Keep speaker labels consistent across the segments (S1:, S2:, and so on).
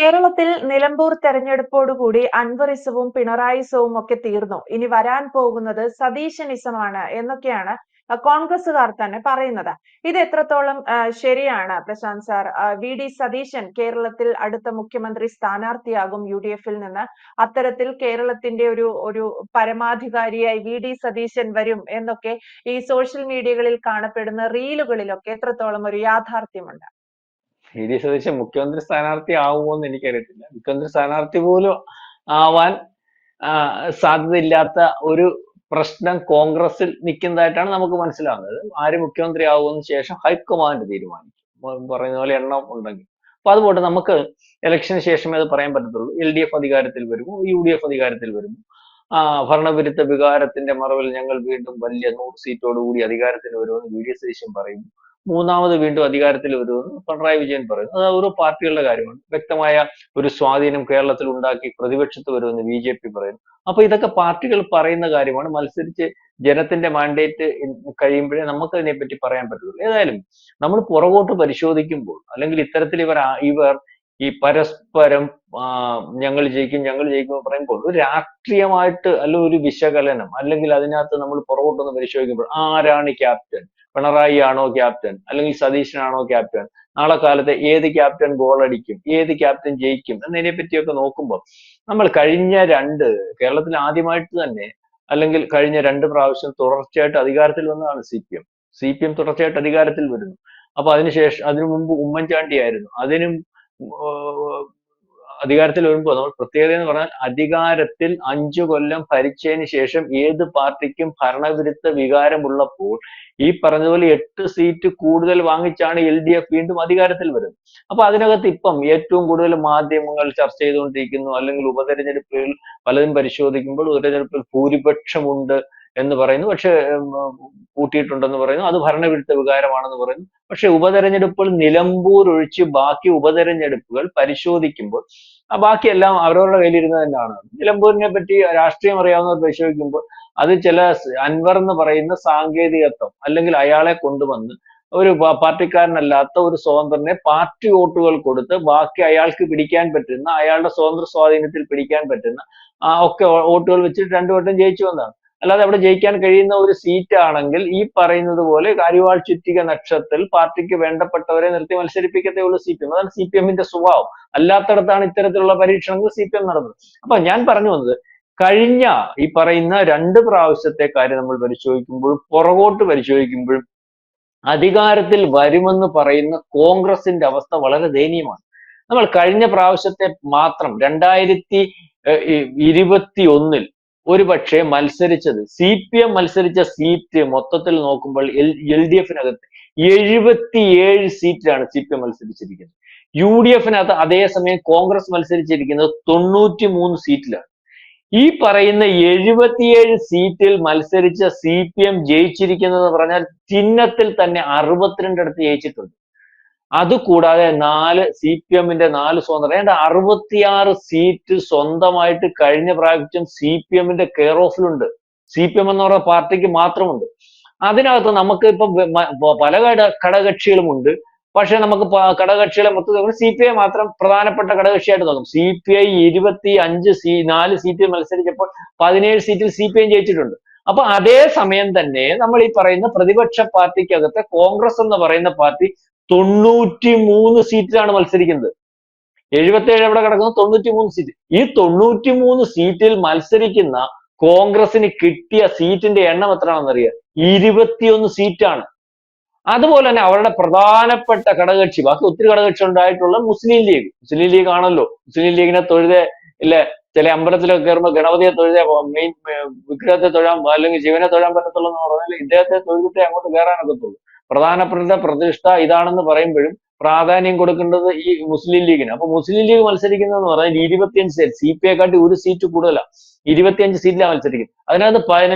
S1: കേരളത്തിൽ നിലമ്പൂർ തെരഞ്ഞെടുപ്പോടുകൂടി അൻവറിസവും പിണറായിസവും ഒക്കെ തീർന്നു. ഇനി വരാൻ പോകുന്നത് സതീശനിസമാണ് എന്നൊക്കെയാണ് കോൺഗ്രസുകാർ തന്നെ പറയുന്നത്. ഇത് എത്രത്തോളം ശരിയാണ് പ്രശാന്ത് സാർ? വി.ഡി. സതീശൻ കേരളത്തിൽ അടുത്ത മുഖ്യമന്ത്രി സ്ഥാനാർത്ഥിയാകും യു.ഡി.എഫിൽ നിന്ന്. അത്തരത്തിൽ കേരളത്തിന്റെ ഒരു ഒരു പരമാധികാരിയായി വി.ഡി. സതീശൻ വരും എന്നൊക്കെ ഈ സോഷ്യൽ മീഡിയകളിൽ കാണപ്പെടുന്ന റീലുകളിലൊക്കെ എത്രത്തോളം ഒരു യാഥാർത്ഥ്യമുണ്ട്?
S2: വി.ഡി. സതീശൻ മുഖ്യമന്ത്രി സ്ഥാനാർത്ഥി ആവുമോ എന്ന് എനിക്കറിയത്തില്ല. മുഖ്യമന്ത്രി സ്ഥാനാർത്ഥി പോലും ആവാൻ സാധ്യതയില്ലാത്ത ഒരു പ്രശ്നം കോൺഗ്രസിൽ നിൽക്കുന്നതായിട്ടാണ് നമുക്ക് മനസ്സിലാവുന്നത്. ആര് മുഖ്യമന്ത്രി ആവുമെന്ന് ശേഷം ഹൈക്കമാൻഡ് തീരുമാനിക്കും, പറയുന്ന പോലെ എണ്ണം ഉണ്ടെങ്കിൽ. അപ്പൊ അതുപോലെ നമുക്ക് ഇലക്ഷന് ശേഷമേ അത് പറയാൻ പറ്റത്തുള്ളൂ. LDF അധികാരത്തിൽ വരുമോ, UDF അധികാരത്തിൽ വരുമോ, ഭരണവിരുദ്ധ വികാരത്തിന്റെ മറവിൽ ഞങ്ങൾ വീണ്ടും വലിയ 100 സീറ്റോടുകൂടി അധികാരത്തിൽ വരുമെന്ന് വി.ഡി. സതീശൻ പറയുന്നു. മൂന്നാമത് വീണ്ടും അധികാരത്തിൽ വരുമെന്ന് പിണറായി വിജയൻ പറയുന്നു. അത് ഓരോ പാർട്ടികളുടെ കാര്യമാണ്. വ്യക്തമായ ഒരു സ്വാധീനം കേരളത്തിൽ ഉണ്ടാക്കി പ്രതിപക്ഷത്ത് വരുമെന്ന് BJP പറയുന്നു. അപ്പൊ ഇതൊക്കെ പാർട്ടികൾ പറയുന്ന കാര്യമാണ്. മത്സരിച്ച് ജനത്തിന്റെ മാൻഡേറ്റ് കഴിയുമ്പോഴേ നമുക്ക് അതിനെപ്പറ്റി പറയാൻ പറ്റുള്ളൂ. ഏതായാലും നമ്മൾ പുറകോട്ട് പരിശോധിക്കുമ്പോൾ, അല്ലെങ്കിൽ ഇത്തരത്തിൽ ഇവർ ഈ പരസ്പരം ഞങ്ങൾ ജയിക്കും പറയുമ്പോൾ ഒരു രാഷ്ട്രീയമായിട്ട് അല്ല, ഒരു വിശകലനം, അല്ലെങ്കിൽ അതിനകത്ത് നമ്മൾ പുറകോട്ടൊന്ന് പരിശോധിക്കുമ്പോൾ ആരാണ് ക്യാപ്റ്റൻ? പിണറായി ആണോ ക്യാപ്റ്റൻ, അല്ലെങ്കിൽ സതീശനാണോ ക്യാപ്റ്റൻ? നാളെ കാലത്ത് ഏത് ക്യാപ്റ്റൻ ഗോൾ അടിക്കും, ഏത് ക്യാപ്റ്റൻ ജയിക്കും എന്നതിനെ പറ്റിയൊക്കെ നോക്കുമ്പോൾ നമ്മൾ കേരളത്തിൽ ആദ്യമായിട്ട് തന്നെ, അല്ലെങ്കിൽ കഴിഞ്ഞ 2 പ്രാവശ്യം തുടർച്ചയായിട്ട് അധികാരത്തിൽ വന്നതാണ് CPM തുടർച്ചയായിട്ട് അധികാരത്തിൽ വരുന്നു. അപ്പൊ അതിനു മുമ്പ് ഉമ്മൻചാണ്ടി ആയിരുന്നു. അതിനും അധികാരത്തിൽ വരുമ്പോൾ നമ്മൾ പ്രത്യേകത എന്ന് പറഞ്ഞാൽ, അധികാരത്തിൽ 5 കൊല്ലം ഭരിച്ചതിന് ശേഷം ഏത് പാർട്ടിക്കും ഭരണവിരുദ്ധ വികാരമുള്ളപ്പോൾ ഈ പറഞ്ഞതുപോലെ 8 സീറ്റ് കൂടുതൽ വാങ്ങിച്ചാണ് LDF വീണ്ടും അധികാരത്തിൽ വരുന്നത്. അപ്പൊ അതിനകത്ത് ഇപ്പം ഏറ്റവും കൂടുതൽ മാധ്യമങ്ങൾ ചർച്ച ചെയ്തുകൊണ്ടിരിക്കുന്നു, അല്ലെങ്കിൽ ഉപതെരഞ്ഞെടുപ്പുകൾ പലതും പരിശോധിക്കുമ്പോൾ ഉപതെരഞ്ഞെടുപ്പിൽ ഭൂരിപക്ഷമുണ്ട് എന്ന് പറയുന്നു, പക്ഷെ കൂട്ടിയിട്ടുണ്ടെന്ന് പറയുന്നു. അത് ഭരണവിരുദ്ധ വികാരമാണെന്ന് പറയുന്നു. പക്ഷെ ഉപതെരഞ്ഞെടുപ്പുകൾ നിലമ്പൂർ ഒഴിച്ച് ബാക്കി ഉപതെരഞ്ഞെടുപ്പുകൾ പരിശോധിക്കുമ്പോൾ ബാക്കിയെല്ലാം അവരവരുടെ കയ്യിലിരുന്ന് തന്നെയാണ്. നിലമ്പൂരിനെ പറ്റി രാഷ്ട്രീയം അറിയാവുന്നവർ പരിശോധിക്കുമ്പോൾ അത് ചില അൻവർ എന്ന് പറയുന്ന സാങ്കേതികത്വം, അല്ലെങ്കിൽ അയാളെ കൊണ്ടുവന്ന് ഒരു പാർട്ടിക്കാരനല്ലാത്ത ഒരു സ്വതന്ത്രനെ പാർട്ടി വോട്ടുകൾ കൊടുത്ത് ബാക്കി അയാൾക്ക് പിടിക്കാൻ പറ്റുന്ന, അയാളുടെ സ്വതന്ത്ര സ്വാധീനത്തിൽ പിടിക്കാൻ പറ്റുന്ന ഒക്കെ വോട്ടുകൾ വെച്ചിട്ട് 2 വട്ടം ജയിച്ചു വന്നതാണ്. അല്ലാതെ അവിടെ ജയിക്കാൻ കഴിയുന്ന ഒരു സീറ്റ് ആണെങ്കിൽ ഈ പറയുന്നത് പോലെ അരിവാൾ ചുറ്റിക നക്ഷത്രത്തിൽ പാർട്ടിക്ക് വേണ്ടപ്പെട്ടവരെ നിർത്തി മത്സരിപ്പിക്കത്തേ ഉള്ളൂ CPM. അതാണ് CPM-ന്റെ സ്വഭാവം. അല്ലാത്തടത്താണ് ഇത്തരത്തിലുള്ള പരീക്ഷണങ്ങൾ CPM നടന്നത്. അപ്പൊ ഞാൻ പറഞ്ഞു വന്നത്, കഴിഞ്ഞ ഈ പറയുന്ന 2 പ്രാവശ്യത്തെ കാര്യം നമ്മൾ പരിശോധിക്കുമ്പോഴും പുറകോട്ട് പരിശോധിക്കുമ്പോഴും അധികാരത്തിൽ വരുമെന്ന് പറയുന്ന കോൺഗ്രസിന്റെ അവസ്ഥ വളരെ ദയനീയമാണ്. നമ്മൾ കഴിഞ്ഞ പ്രാവശ്യത്തെ മാത്രം 2021 ഒരുപക്ഷെ മത്സരിച്ചത്, CPM മത്സരിച്ച സീറ്റ് മൊത്തത്തിൽ നോക്കുമ്പോൾ LDF-നകത്ത് 77 സീറ്റിലാണ് CPM മത്സരിച്ചിരിക്കുന്നത്. UDF-നകത്ത് അതേസമയം കോൺഗ്രസ് മത്സരിച്ചിരിക്കുന്നത് 93 സീറ്റിലാണ്. ഈ പറയുന്ന 77 സീറ്റിൽ മത്സരിച്ച CPM ജയിച്ചിരിക്കുന്നത് പറഞ്ഞാൽ ചിഹ്നത്തിൽ തന്നെ 62 ജയിച്ചിട്ടുണ്ട്. അതുകൂടാതെ 4 CPM-ന്റെ 4 സ്വതന്ത്രം, 66 സീറ്റ് സ്വന്തമായിട്ട് കഴിഞ്ഞ പ്രാവശ്യം CPM-ന്റെ കെയർ ഓഫിലുണ്ട്. CPM എന്ന് പറയുന്ന പാർട്ടിക്ക് മാത്രമുണ്ട്. അതിനകത്ത് നമുക്ക് ഇപ്പൊ പല ഘടകകക്ഷികളുമുണ്ട്. പക്ഷെ നമുക്ക് ഘടകകക്ഷികളെ മൊത്തത്തിൽ CPI മാത്രം പ്രധാനപ്പെട്ട ഘടകകക്ഷിയായിട്ട് നോക്കും. CPI 4 സീറ്റിൽ മത്സരിച്ചപ്പോൾ 17 സീറ്റിൽ CPI ജയിച്ചിട്ടുണ്ട്. അപ്പൊ അതേ സമയം തന്നെ നമ്മൾ ഈ പറയുന്ന പ്രതിപക്ഷ പാർട്ടിക്കകത്തെ കോൺഗ്രസ് എന്ന് പറയുന്ന പാർട്ടി 93 സീറ്റിലാണ് മത്സരിക്കുന്നത്. 77 എവിടെ കിടക്കുന്നു? 93 സീറ്റ്. ഈ 93 സീറ്റിൽ മത്സരിക്കുന്ന കോൺഗ്രസിന് കിട്ടിയ സീറ്റിന്റെ എണ്ണം എത്രയാണെന്നറിയാം? 21 സീറ്റാണ്. അതുപോലെ തന്നെ അവരുടെ പ്രധാനപ്പെട്ട ഘടകകക്ഷി, ബാക്കി ഒത്തിരി ഘടകകക്ഷി ഉണ്ടായിട്ടുള്ള മുസ്ലിം ലീഗ് ആണല്ലോ. മുസ്ലിം ലീഗിനെ തൊഴുതെ ഇല്ലേ, ചില അമ്പലത്തിലൊക്കെ കയറുമ്പോൾ ഗണപതിയെ തൊഴുതേ മെയിൻ വിഗ്രഹത്തെ തൊഴാൻ, അല്ലെങ്കിൽ ശിവനെ തൊഴാൻ പറ്റത്തുള്ളൂ എന്ന് പറഞ്ഞാൽ ഇദ്ദേഹത്തെ തൊഴുതിട്ടേ അങ്ങോട്ട് കയറാനൊക്കത്തുള്ളൂ. പ്രധാനപ്പെട്ട പ്രതിഷ്ഠ ഇതാണെന്ന് പറയുമ്പോഴും പ്രാധാന്യം കൊടുക്കേണ്ടത് ഈ മുസ്ലിം ലീഗിന്. അപ്പൊ മുസ്ലിം ലീഗ് മത്സരിക്കുന്നതെന്ന് പറഞ്ഞാൽ 25 സീറ്റ്, CPI-ക്കാട്ടി 1 സീറ്റ് കൂടുതലാണ്. 25 സീറ്റിലാണ് മത്സരിക്കുന്നത്. അതിനകത്ത്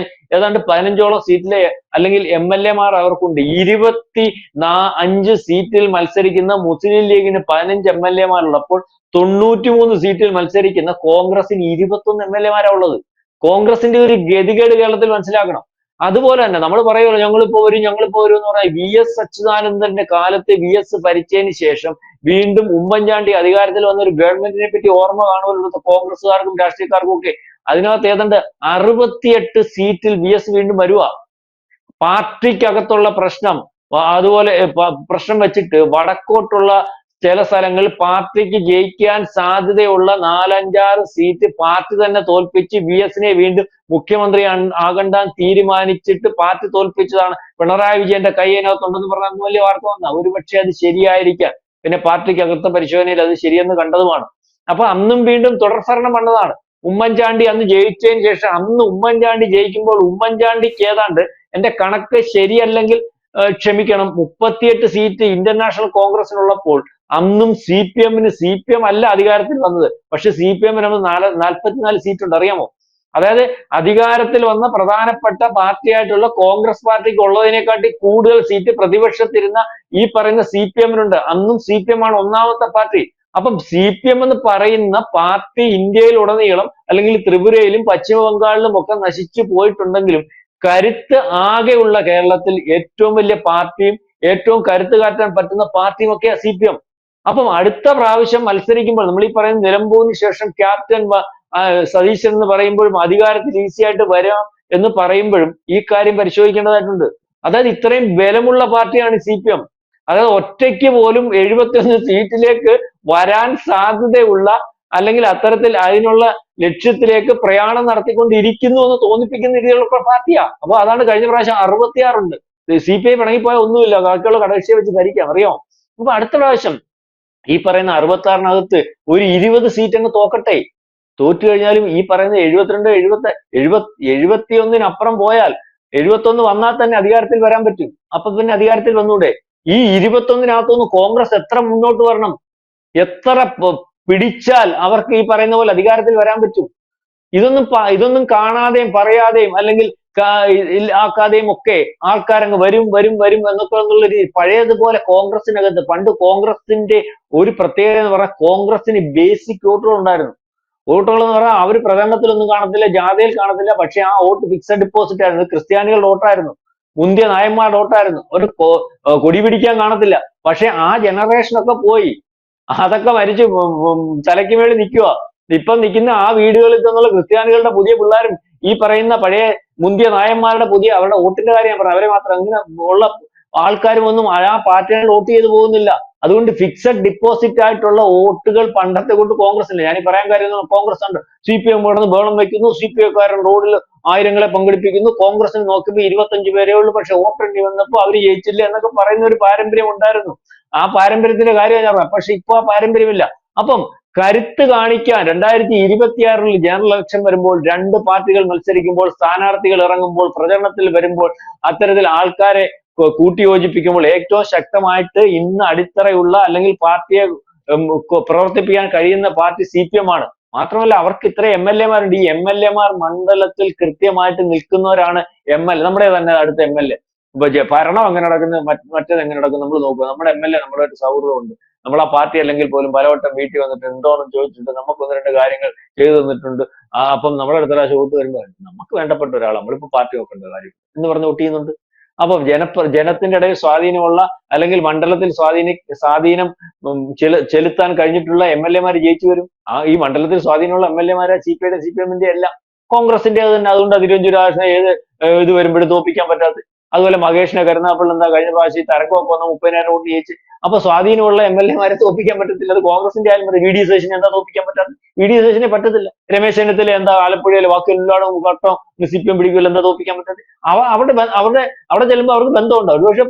S2: ഏതാണ്ട് 15ഓളം സീറ്റിലെ അല്ലെങ്കിൽ MLA-മാർ അവർക്കുണ്ട്. 25 സീറ്റിൽ മത്സരിക്കുന്ന മുസ്ലിം ലീഗിന് 15 MLA-മാരുള്ളപ്പോൾ 93 സീറ്റിൽ മത്സരിക്കുന്ന കോൺഗ്രസിന് 21 MLA-മാരാ ഉള്ളത്. കോൺഗ്രസിന്റെ ഒരു ഗതികേട് കേരളത്തിൽ മനസ്സിലാക്കണം. അതുപോലെ തന്നെ നമ്മൾ പറയുമല്ലോ, ഞങ്ങളിപ്പോ വരും എന്ന് പറഞ്ഞാൽ VS അച്യുതാനന്ദന്റെ കാലത്ത് VS ഭരിച്ചതിന് ശേഷം വീണ്ടും ഉമ്മൻചാണ്ടി അധികാരത്തിൽ വന്ന ഒരു ഗവൺമെന്റിനെ പറ്റി ഓർമ്മ കാണുമല്ലോ കോൺഗ്രസ്സുകാർക്കും രാഷ്ട്രീയക്കാർക്കും ഒക്കെ. അതിനകത്ത് ഏതാണ്ട് 68 സീറ്റിൽ VS വീണ്ടും വരുക. പാർട്ടിക്കകത്തുള്ള പ്രശ്നം അതുപോലെ പ്രശ്നം വെച്ചിട്ട് വടക്കോട്ടുള്ള ചില സ്ഥലങ്ങളിൽ പാർട്ടിക്ക് ജയിക്കാൻ സാധ്യതയുള്ള 4-5-6 സീറ്റ് പാർട്ടി തന്നെ തോൽപ്പിച്ച് VS-നെ വീണ്ടും മുഖ്യമന്ത്രി ആകണ്ടാൻ തീരുമാനിച്ചിട്ട് പാർട്ടി തോൽപ്പിച്ചതാണ്. പിണറായി വിജയന്റെ കൈ അതിനകത്തുണ്ടെന്ന് പറഞ്ഞാൽ അന്ന് വലിയ വാർത്ത വന്ന ഒരുപക്ഷെ അത് ശരിയായിരിക്കാം. പിന്നെ പാർട്ടിക്കകത്ത പരിശോധനയിൽ അത് ശരിയെന്ന് കണ്ടതുമാണ്. അപ്പൊ അന്നും വീണ്ടും തുടർഭരണം വന്നതാണ്. ഉമ്മൻചാണ്ടി അന്ന് ജയിച്ചതിന് ശേഷം അന്ന് ഉമ്മൻചാണ്ടി ജയിക്കുമ്പോൾ ഉമ്മൻചാണ്ടിക്ക് ഏതാണ്ട് എന്റെ കണക്ക് ശരിയല്ലെങ്കിൽ ക്ഷമിക്കണം 38 സീറ്റ് ഇന്റർനാഷണൽ കോൺഗ്രസിനുള്ളപ്പോൾ അന്നും CPM അല്ല അധികാരത്തിൽ വന്നത്. പക്ഷെ CPM 44 സീറ്റ് ഉണ്ട്, അറിയാമോ? അതായത് അധികാരത്തിൽ വന്ന പ്രധാനപ്പെട്ട പാർട്ടിയായിട്ടുള്ള കോൺഗ്രസ് പാർട്ടിക്ക് ഉള്ളതിനെക്കാട്ടി കൂടുതൽ സീറ്റ് പ്രതിപക്ഷത്തിരുന്ന ഈ പറയുന്ന CPM-നുണ്ട്. അന്നും CPM ആണ് ഒന്നാമത്തെ പാർട്ടി. അപ്പം CPM എന്ന് പറയുന്ന പാർട്ടി ഇന്ത്യയിൽ ഉടനീളം അല്ലെങ്കിൽ ത്രിപുരയിലും പശ്ചിമ ബംഗാളിലും ഒക്കെ നശിച്ചു പോയിട്ടുണ്ടെങ്കിലും കരുത്ത് ആകെയുള്ള കേരളത്തിൽ ഏറ്റവും വലിയ പാർട്ടിയും ഏറ്റവും കരുത്ത് കാട്ടാൻ പറ്റുന്ന പാർട്ടിയും ഒക്കെയാ CPM. അപ്പം അടുത്ത പ്രാവശ്യം മത്സരിക്കുമ്പോൾ നമ്മൾ ഈ പറയുന്ന നിലമ്പൂരിന് ശേഷം ക്യാപ്റ്റൻ സതീശൻ എന്ന് പറയുമ്പോഴും അധികാരത്തിൽ ഈസി ആയിട്ട് വരാം എന്ന് പറയുമ്പോഴും ഈ കാര്യം പരിശോധിക്കേണ്ടതായിട്ടുണ്ട്. അതായത് ഇത്രയും ബലമുള്ള പാർട്ടിയാണ് CPM. അതായത് ഒറ്റയ്ക്ക് പോലും 71 സീറ്റിലേക്ക് വരാൻ സാധ്യതയുള്ള അല്ലെങ്കിൽ അത്തരത്തിൽ അതിനുള്ള ലക്ഷ്യത്തിലേക്ക് പ്രയാണം നടത്തിക്കൊണ്ടിരിക്കുന്നു എന്ന് തോന്നിപ്പിക്കുന്ന രീതിയിലുള്ള പാർട്ടിയാ. അപ്പൊ അതാണ് കഴിഞ്ഞ പ്രാവശ്യം 66 ഉണ്ട്. CPI പിണങ്ങിപ്പോയാൽ ഒന്നുമില്ല, ബാക്കിയുള്ള ഘടകകക്ഷിയെ വെച്ച് ഭരിക്കാം, അറിയാമോ? അപ്പൊ അടുത്ത പ്രാവശ്യം ഈ പറയുന്ന 66-നകത്ത് ഒരു 20 സീറ്റ് അങ്ങ് തോക്കട്ടെ. തോറ്റു കഴിഞ്ഞാലും ഈ പറയുന്ന 71-അപ്പുറം പോയാൽ 71 വന്നാൽ തന്നെ അധികാരത്തിൽ വരാൻ പറ്റും. അപ്പൊ പിന്നെ അധികാരത്തിൽ വന്നൂടെ? ഈ 21-നകത്തുനിന്ന് കോൺഗ്രസ് എത്ര മുന്നോട്ട് വരണം, എത്ര പിടിച്ചാൽ അവർക്ക് ഈ പറയുന്ന പോലെ അധികാരത്തിൽ വരാൻ പറ്റും? ഇതൊന്നും കാണാതെയും പറയാതെയും അല്ലെങ്കിൽ ആക്കാതെയും ഒക്കെ ആൾക്കാരങ്ങ് വരും എന്നൊക്കെ എന്നുള്ള പഴയതുപോലെ കോൺഗ്രസിനകത്ത് പണ്ട് കോൺഗ്രസിന്റെ ഒരു പ്രത്യേകത എന്ന് പറഞ്ഞാൽ കോൺഗ്രസിന് ബേസിക് വോട്ടുകൾ ഉണ്ടായിരുന്നു. വോട്ടുകൾ എന്ന് പറഞ്ഞാൽ അവർ പ്രചരണത്തിലൊന്നും കാണത്തില്ല, ജാഥയിൽ കാണത്തില്ല, പക്ഷെ ആ വോട്ട് ഫിക്സഡ് ഡിപ്പോസിറ്റ് ആയിരുന്നു. ക്രിസ്ത്യാനികളുടെ വോട്ടായിരുന്നു, മുന്തിയ നായന്മാരുടെ വോട്ടായിരുന്നു. ഒരു കൊടി പിടിക്കാൻ കാണത്തില്ല. പക്ഷെ ആ ജനറേഷനൊക്കെ പോയി, അതൊക്കെ മരിച്ചു തലയ്ക്ക് മേളിൽ നിൽക്കുക. ഇപ്പം നിൽക്കുന്ന ആ വീടുകളിൽ നിന്നുള്ള ക്രിസ്ത്യാനികളുടെ പുതിയ പിള്ളേരും ഈ പറയുന്ന പഴയ മുന്തിയ നായന്മാരുടെ പുതിയ അവരുടെ വോട്ടിന്റെ കാര്യം ഞാൻ പറഞ്ഞു, അവരെ മാത്രം അങ്ങനെ ഉള്ള ആൾക്കാരും ഒന്നും ആ പാർട്ടികൾ വോട്ട് ചെയ്ത് പോകുന്നില്ല. അതുകൊണ്ട് ഫിക്സഡ് ഡിപ്പോസിറ്റ് ആയിട്ടുള്ള വോട്ടുകൾ പണ്ടത്തെ കൊണ്ട് കോൺഗ്രസ് ഇല്ല. ഞാൻ ഈ പറയാൻ കാര്യം കോൺഗ്രസ് ഉണ്ട്. CPM കിടന്ന് ബഹളം വയ്ക്കുന്നു, CPI-കാരൻ റോഡിൽ ആയിരങ്ങളെ പങ്കെടുപ്പിക്കുന്നു, കോൺഗ്രസിന് നോക്കുമ്പോൾ 25 പേരേ ഉള്ളൂ, പക്ഷെ വോട്ടെണ്ണി വന്നപ്പോൾ അവർ ജയിച്ചില്ല എന്നൊക്കെ പറയുന്ന ഒരു പാരമ്പര്യം ഉണ്ടായിരുന്നു. ആ പാരമ്പര്യത്തിന്റെ കാര്യം ഞാൻ പറയാം. പക്ഷെ ഇപ്പൊ ആ പാരമ്പര്യമില്ല. അപ്പം കരുത്ത് കാണിക്കാൻ 2026-ൽ ജനറൽ ഇലക്ഷൻ വരുമ്പോൾ 2 പാർട്ടികൾ മത്സരിക്കുമ്പോൾ സ്ഥാനാർത്ഥികൾ ഇറങ്ങുമ്പോൾ പ്രചരണത്തിൽ വരുമ്പോൾ അത്തരത്തിൽ ആൾക്കാരെ കൂട്ടിയോജിപ്പിക്കുമ്പോൾ ഏറ്റവും ശക്തമായിട്ട് ഇന്ന് അടിത്തറയുള്ള അല്ലെങ്കിൽ പാർട്ടിയെ പ്രവർത്തിപ്പിക്കാൻ കഴിയുന്ന പാർട്ടി CPM ആണ്. മാത്രമല്ല അവർക്ക് ഇത്ര MLA-മാരുണ്ട്. ഈ MLA-മാർ മണ്ഡലത്തിൽ കൃത്യമായിട്ട് നിൽക്കുന്നവരാണ്. നമ്മുടെ തന്നെ അടുത്ത MLA ഇപ്പൊ ഭരണം എങ്ങനെ നടക്കുന്നത്, മറ്റേത് എങ്ങനെ നടക്കും നമ്മൾ നോക്കുക. നമ്മുടെ MLA നമ്മളായിട്ട് സൗഹൃദമുണ്ട്. നമ്മൾ ആ പാർട്ടി അല്ലെങ്കിൽ പോലും പലവട്ടം വീട്ടിൽ വന്നിട്ട് എന്തോന്നും ചോദിച്ചിട്ട് നമുക്ക് 1-2 കാര്യങ്ങൾ ചെയ്തു തന്നിട്ടുണ്ട്. അപ്പം നമ്മുടെ അടുത്ത പ്രാവശ്യം വോട്ട് വരുമ്പോൾ നമുക്ക് വേണ്ടപ്പെട്ട ഒരാൾ, നമ്മളിപ്പോ പാർട്ടി നോക്കേണ്ട കാര്യം എന്ന് പറഞ്ഞ് വോട്ട് ചെയ്യുന്നുണ്ട്. അപ്പം ജനത്തിന്റെ ഇടയിൽ സ്വാധീനമുള്ള അല്ലെങ്കിൽ മണ്ഡലത്തിൽ സ്വാധീനം ചെലുത്താൻ കഴിഞ്ഞിട്ടുള്ള MLA-മാർ ജയിച്ചു വരും. ഈ മണ്ഡലത്തിൽ സ്വാധീനമുള്ള MLA-മാരെ CPI-യുടെ CPM-ന്റെ അല്ല, കോൺഗ്രസിന്റെ തന്നെ. അതുകൊണ്ട് തിരുവഞ്ചൂരാജനെ ഇത് വരുമ്പോഴും തോപ്പിക്കാൻ പറ്റാത്ത. അതുപോലെ മഹേഷിനെ കരുനാഗപ്പള്ളി എന്താ കഴിഞ്ഞ പ്രാവശ്യം തരംഗമൊക്കെ വന്ന 30,000 വോട്ട് ജയിച്ച്. അപ്പൊ സ്വാധീനമുള്ള MLA-മാരെ തോപ്പിക്കാൻ പറ്റത്തില്ല. അത് കോൺഗ്രസിന്റെ ആയാലും മതി. VD സതീശനെ എന്താ തോപ്പിക്കാൻ പറ്റാത്ത? VD സതീശനെ പറ്റത്തില്ല. രമേശ് ചെന്നിത്തല എന്താ ആലപ്പുഴയിൽ ബാക്കി എല്ലാവരും ഘട്ടം CPM പിടിക്കില്ല, എന്താ തോപ്പിക്കാൻ പറ്റാത്ത? അവിടെ ചെല്ലുമ്പോൾ അവർക്ക് ബന്ധമുണ്ട്. ഒരുപക്ഷെ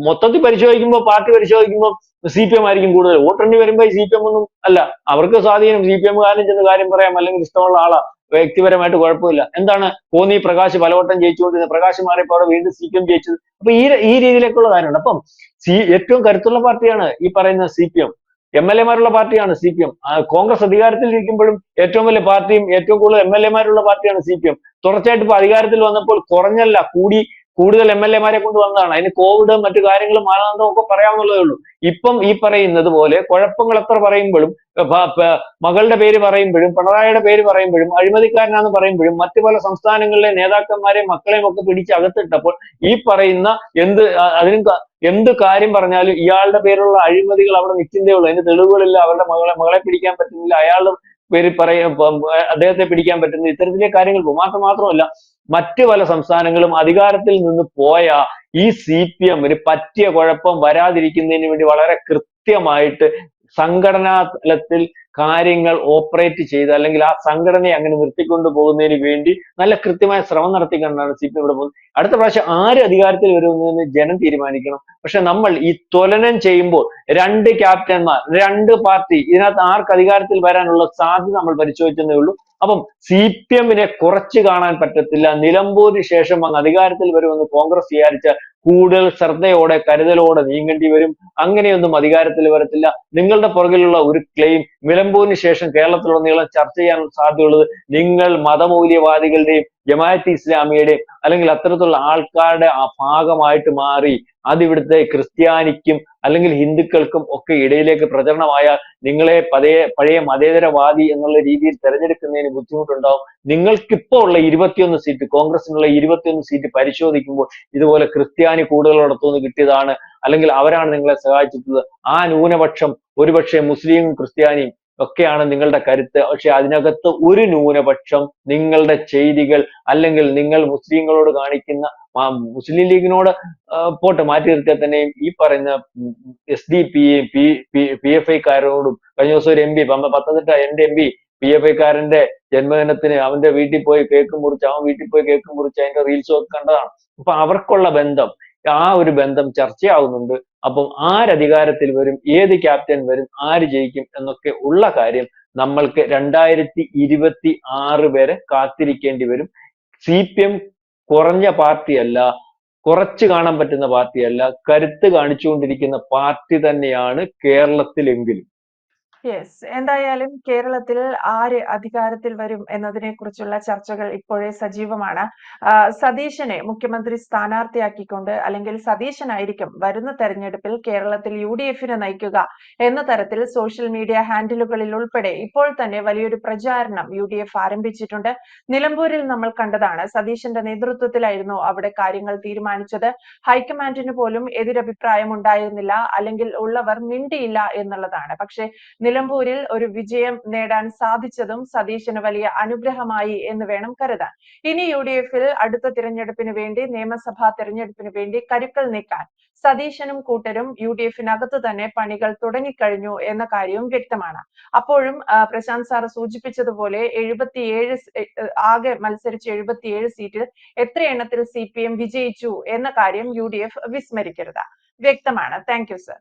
S2: മൊത്തത്തിൽ പരിശോധിക്കുമ്പോൾ പാർട്ടി പരിശോധിക്കുമ്പോൾ CPM ആയിരിക്കും കൂടുതൽ. വോട്ടെണ്ണി വരുമ്പോൾ CPM ഒന്നും അല്ല. അവർക്ക് സ്വാധീനം CPM-കാരനും ചെന്ന് കാര്യം പറയാം, അല്ലെങ്കിൽ ഇഷ്ടമുള്ള ആളാ, വ്യക്തിപരമായിട്ട് കുഴപ്പമില്ല. എന്താണ് കോന്നി പ്രകാശ് പലവട്ടം ജയിച്ചുകൊണ്ടിരുന്നത്, പ്രകാശ് മാറിയപ്പോൾ അവിടെ വീണ്ടും CPM ജയിച്ചത്. അപ്പൊ ഈ രീതിയിലേക്കുള്ള കാര്യമുണ്ട്. അപ്പം ഏറ്റവും കരുത്തുള്ള പാർട്ടിയാണ് ഈ പറയുന്ന CPM. MLA-മാരുള്ള പാർട്ടിയാണ് CPM. കോൺഗ്രസ് അധികാരത്തിൽ ഇരിക്കുമ്പോഴും ഏറ്റവും വലിയ പാർട്ടിയും ഏറ്റവും കൂടുതൽ MLA-മാരുള്ള പാർട്ടിയാണ് CPM. തുടർച്ചയായിട്ട് ഇപ്പൊ അധികാരത്തിൽ വന്നപ്പോൾ കുറഞ്ഞല്ല കൂടുതൽ MLA മാരെ കൊണ്ട് വന്നതാണ്. അതിന് കോവിഡ് മറ്റു കാര്യങ്ങളും മാനദണ്ഡവും ഒക്കെ പറയാവുന്നതേ ഉള്ളൂ. ഇപ്പം ഈ പറയുന്നത് പോലെ കുഴപ്പങ്ങൾ എത്ര പറയുമ്പോഴും മകളുടെ പേര് പറയുമ്പോഴും പിണറായിയുടെ പേര് പറയുമ്പോഴും അഴിമതിക്കാരനാണെന്ന് പറയുമ്പോഴും മറ്റു പല സംസ്ഥാനങ്ങളിലെ നേതാക്കന്മാരെയും മക്കളെയും ഒക്കെ പിടിച്ച് അകത്തിട്ടപ്പോൾ ഈ പറയുന്ന അതിനും എന്ത് കാര്യം പറഞ്ഞാലും ഇയാളുടെ പേരുള്ള അഴിമതികൾ അവിടെ നിൽക്കുന്നതേ ഉള്ളൂ. അതിന് തെളിവുകളില്ല. അവരുടെ മകളെ പിടിക്കാൻ പറ്റുന്നില്ല. അയാളുടെ പേര് അദ്ദേഹത്തെ പിടിക്കാൻ പറ്റുന്നില്ല. ഇത്തരത്തിലെ കാര്യങ്ങൾ പോകും. മാത്രമല്ല മറ്റു പല സംസ്ഥാനങ്ങളും അധികാരത്തിൽ നിന്ന് പോയ ഈ CPM-ന് പറ്റിയ കുഴപ്പം വരാതിരിക്കുന്നതിന് വേണ്ടി വളരെ കൃത്യമായിട്ട് സംഘടനാ തലത്തിൽ കാര്യങ്ങൾ ഓപ്പറേറ്റ് ചെയ്ത് അല്ലെങ്കിൽ ആ സംഘടനയെ അങ്ങനെ നിർത്തിക്കൊണ്ടു പോകുന്നതിന് വേണ്ടി നല്ല കൃത്യമായ ശ്രമം നടത്തിക്കൊണ്ടാണ് CPM ഇവിടെ പോകുന്നത്. അടുത്ത പ്രാവശ്യം ആര് അധികാരത്തിൽ വരുമെന്ന് ജനം തീരുമാനിക്കണം. പക്ഷെ നമ്മൾ ഈ തുലനം ചെയ്യുമ്പോൾ രണ്ട് ക്യാപ്റ്റന്മാർ, രണ്ട് പാർട്ടി, ഇതിനകത്ത് ആർക്ക് അധികാരത്തിൽ വരാനുള്ള സാധ്യത നമ്മൾ പരിശോധിച്ചതേ ഉള്ളൂ. അപ്പം CPM-നെ കുറച്ച് കാണാൻ പറ്റത്തില്ല. നിലമ്പൂരിന് ശേഷം അങ്ങ് അധികാരത്തിൽ വരുമെന്ന് കോൺഗ്രസ് വിചാരിച്ച കൂടുതൽ ശ്രദ്ധയോടെ കരുതലോടെ നീങ്ങേണ്ടി വരും. അങ്ങനെയൊന്നും അധികാരത്തിൽ വരത്തില്ല. നിങ്ങളുടെ പുറകിലുള്ള ഒരു ക്ലെയിം നിലമ്പൂരിന് ശേഷം കേരളത്തിലുടനീളം ചർച്ച ചെയ്യാനുള്ള സാധ്യതയുള്ളത് നിങ്ങൾ മതമൗല്യവാദികളുടെയും ജമാഅത്തെ ഇസ്ലാമിയുടെയും അല്ലെങ്കിൽ അത്തരത്തിലുള്ള ആൾക്കാരുടെ ആ ഭാഗമായിട്ട് മാറി അതിവിടുത്തെ ക്രിസ്ത്യാനിക്കും അല്ലെങ്കിൽ ഹിന്ദുക്കൾക്കും ഒക്കെ ഇടയിലേക്ക് പ്രചരണമായാൽ നിങ്ങളെ പഴയ മതേതരവാദി എന്നുള്ള രീതിയിൽ തെരഞ്ഞെടുക്കുന്നതിന് ബുദ്ധിമുട്ടുണ്ടാവും. നിങ്ങൾക്കിപ്പോ ഉള്ള 21 സീറ്റ്, കോൺഗ്രസിനുള്ള 21 സീറ്റ് പരിശോധിക്കുമ്പോൾ ഇതുപോലെ ക്രിസ്ത്യാനി കൂടുതലുള്ളിടത്തുനിന്ന് കിട്ടിയതാണ്, അല്ലെങ്കിൽ അവരാണ് നിങ്ങളെ സഹായിച്ചിട്ടുള്ളത്. ആ ന്യൂനപക്ഷം ഒരുപക്ഷെ മുസ്ലിമും ക്രിസ്ത്യാനിയും ഒക്കെയാണ് നിങ്ങളുടെ കരുത്ത്. പക്ഷെ അതിനകത്ത് ഒരു ന്യൂനപക്ഷം നിങ്ങളുടെ ചെയ്തികൾ അല്ലെങ്കിൽ നിങ്ങൾ മുസ്ലിങ്ങളോട് കാണിക്കുന്ന മുസ്ലിം ലീഗിനോട് പോട്ടെ മാറ്റി നിർത്തിയാൽ തന്നെയും ഈ പറയുന്ന SDP-യും PFI-കാരോടും കഴിഞ്ഞ ദിവസം ഒരു MP പത്തനംതിട്ട എന്റെ MP PFI-കാരന്റെ ജന്മദിനത്തിന് അവന്റെ വീട്ടിൽ പോയി കേക്ക് മുറിച്ച് അതിന്റെ റീൽസും ഒക്കെ കണ്ടതാണ്. അപ്പൊ അവർക്കുള്ള ബന്ധം, ആ ഒരു ബന്ധം ചർച്ചയാവുന്നുണ്ട്. അപ്പം ആരധികാരത്തിൽ വരും, ഏത് ക്യാപ്റ്റൻ വരും, ആര് ജയിക്കും എന്നൊക്കെ ഉള്ള കാര്യം നമ്മൾക്ക് 2026 വരെ കാത്തിരിക്കേണ്ടി വരും. CPM കുറഞ്ഞ പാർട്ടിയല്ല, കുറച്ച് കാണാൻ പറ്റുന്ന പാർട്ടിയല്ല, കരുത്ത് കാണിച്ചുകൊണ്ടിരിക്കുന്ന പാർട്ടി തന്നെയാണ് കേരളത്തിലെങ്കിലും.
S1: യെസ്. എന്തായാലും കേരളത്തിൽ ആര് അധികാരത്തിൽ വരും എന്നതിനെ കുറിച്ചുള്ള ചർച്ചകൾ ഇപ്പോഴേ സജീവമാണ്. സതീശനെ മുഖ്യമന്ത്രി സ്ഥാനാർത്ഥിയാക്കിക്കൊണ്ട് അല്ലെങ്കിൽ സതീശനായിരിക്കും വരുന്ന തെരഞ്ഞെടുപ്പിൽ കേരളത്തിൽ UDF-നെ നയിക്കുക എന്ന തരത്തിൽ സോഷ്യൽ മീഡിയ ഹാൻഡിലുകളിൽ ഉൾപ്പെടെ ഇപ്പോൾ തന്നെ വലിയൊരു പ്രചാരണം UDF ആരംഭിച്ചിട്ടുണ്ട്. നിലമ്പൂരിൽ നമ്മൾ കണ്ടതാണ്. സതീശന്റെ നേതൃത്വത്തിലായിരുന്നു അവിടെ കാര്യങ്ങൾ തീരുമാനിച്ചത്. ഹൈക്കമാൻഡിന് പോലും എതിരഭിപ്രായം ഉണ്ടായിരുന്നില്ല, അല്ലെങ്കിൽ ഉള്ളവർ മിണ്ടിയില്ല എന്നുള്ളതാണ്. പക്ഷേ നിലമ്പൂരിൽ ഒരു വിജയം നേടാൻ സാധിച്ചതും സതീശന് വലിയ അനുഗ്രഹമായി എന്ന് വേണം കരുതാൻ. ഇനി UDF-ൽ അടുത്ത തിരഞ്ഞെടുപ്പിന് വേണ്ടി, നിയമസഭാ തിരഞ്ഞെടുപ്പിന് വേണ്ടി കരുക്കൾ നീക്കാൻ സതീശനും കൂട്ടരും UDF-നകത്ത് തന്നെ പണികൾ തുടങ്ങിക്കഴിഞ്ഞു എന്ന കാര്യവും വ്യക്തമാണ്. അപ്പോഴും പ്രശാന്ത് സാർ സൂചിപ്പിച്ചതുപോലെ 77 ആകെ മത്സരിച്ച 77 സീറ്റിൽ എത്ര എണ്ണത്തിൽ CPM വിജയിച്ചു എന്ന കാര്യം UDF വിസ്മരിക്കരുത്. വ്യക്തമാണ്. Thank you sir.